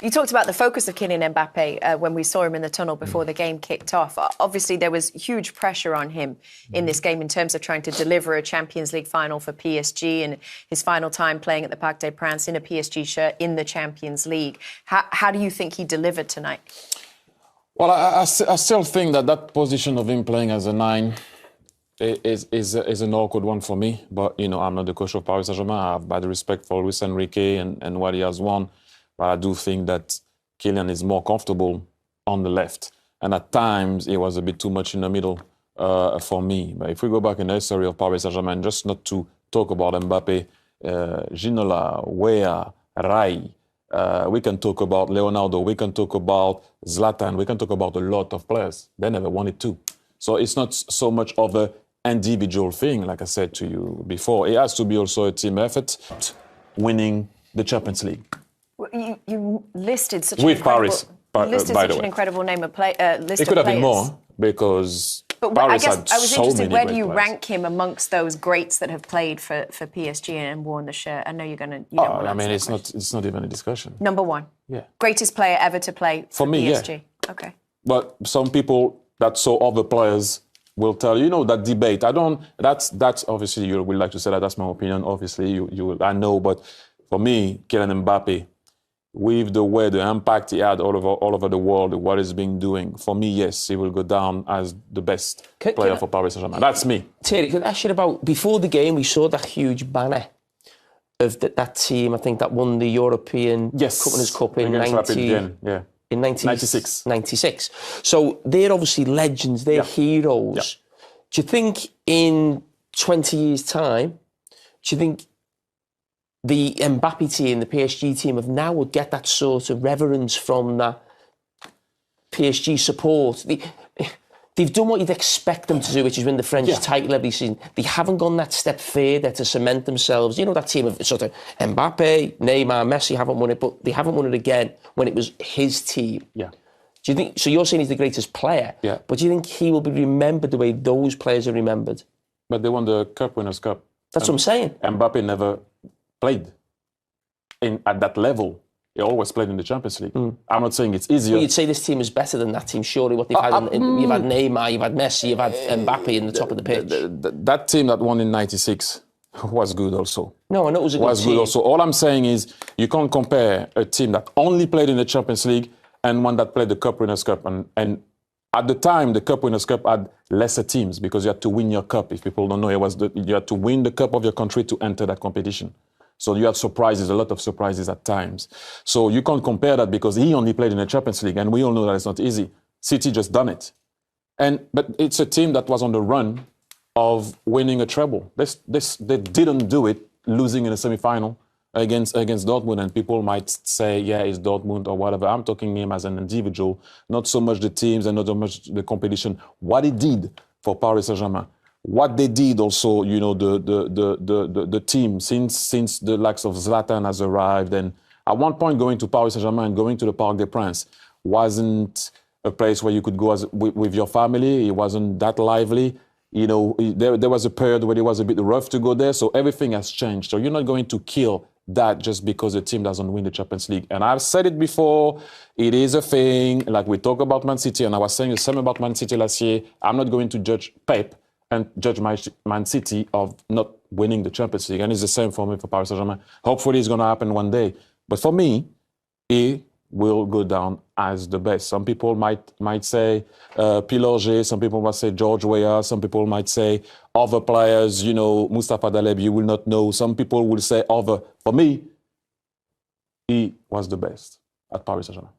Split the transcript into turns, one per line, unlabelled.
You talked about the focus of Kylian Mbappe when we saw him in the tunnel before the game kicked off. Obviously, there was huge pressure on him in this game in terms of trying to deliver a Champions League final for PSG and his final time playing at the Parc des Princes in a PSG shirt in the Champions League. How do you think he delivered tonight?
Well, I still think that position of him playing as a 9 is an awkward one for me. But, I'm not the coach of Paris Saint-Germain. I have bad respect for Luis Enrique and what he has won. But I do think that Kylian is more comfortable on the left. And at times, he was a bit too much in the middle for me. But if we go back in the history of Paris Saint-Germain, just not to talk about Mbappe, Ginola, Weah, Rai, we can talk about Leonardo, we can talk about Zlatan, we can talk about a lot of players. They never wanted to. So it's not so much of an individual thing, like I said to you before. It has to be also a team effort, winning the Champions League.
You listed such
with Paris,
an incredible name of list of players.
It could have been more because Paris
I
had
was
so
interested,
many
where do you
great
rank him amongst those greats that have played for PSG and worn the shirt? I know you're going to.
It's not even a discussion.
Number 1.
Yeah.
Greatest player ever to play for
me,
PSG.
Yeah.
Okay.
But some people that saw other players will tell you, that debate. That's obviously you would like to say that's my opinion. Obviously, I know, but for me, Kylian Mbappe, with the way, the impact he had all over the world, what he's been doing, for me, yes, he will go down as the best player for Paris Saint-Germain. That's me.
Thierry, could I ask you about, before the game, we saw that huge banner of that team, I think, that won the European Winners' Cup in
96.
96. So they're obviously legends, they're heroes. Yeah. Do you think in 20 years' time, do you think the Mbappe team, the PSG team of now would get that sort of reverence from that PSG support? They've done what you'd expect them to do, which is win the French title every season. They haven't gone that step further to cement themselves. That team of sort of Mbappe, Neymar, Messi haven't won it, but they haven't won it again when it was his team.
Yeah.
Do you think? So you're saying he's the greatest player, but do you think he will be remembered the way those players are remembered?
But they won the Winners' Cup.
That's what I'm saying.
Mbappe never played at that level. He always played in the Champions League. I'm not saying it's easier.
Well, you'd say this team is better than that team, surely. What they've had, you've had Neymar, you've had Messi, you've had Mbappe in the top of the pitch.
That team that won in 96 was good also.
No, I know it was a good team.
Good also. All I'm saying is you can't compare a team that only played in the Champions League and one that played the Winners' Cup. And at the time, the Winners' Cup had lesser teams because you had to win your cup. If people don't know, you had to win the cup of your country to enter that competition. So you had surprises, a lot of surprises at times. So you can't compare that because he only played in the Champions League, and we all know that it's not easy. City just done it. But it's a team that was on the run of winning a treble. They didn't do it, losing in a semi-final against Dortmund, and people might say, it's Dortmund or whatever. I'm talking him as an individual, not so much the teams and not so much the competition. What he did for Paris Saint-Germain. What they did also, the team since the likes of Zlatan has arrived, and at one point going to Paris Saint-Germain and going to the Parc des Princes wasn't a place where you could go with your family. It wasn't that lively. There was a period where it was a bit rough to go there. So everything has changed. So you're not going to kill that just because the team doesn't win the Champions League. And I've said it before, it is a thing. Like we talk about Man City, and I was saying the same about Man City last year. I'm not going to judge Pep and judge Man City of not winning the Champions League. And it's the same for me for Paris Saint-Germain. Hopefully it's going to happen one day. But for me, he will go down as the best. Some people might say Pilorget, some people might say George Weah, some people might say other players, Mustafa Daleb, you will not know. Some people will say other. For me, he was the best at Paris Saint-Germain.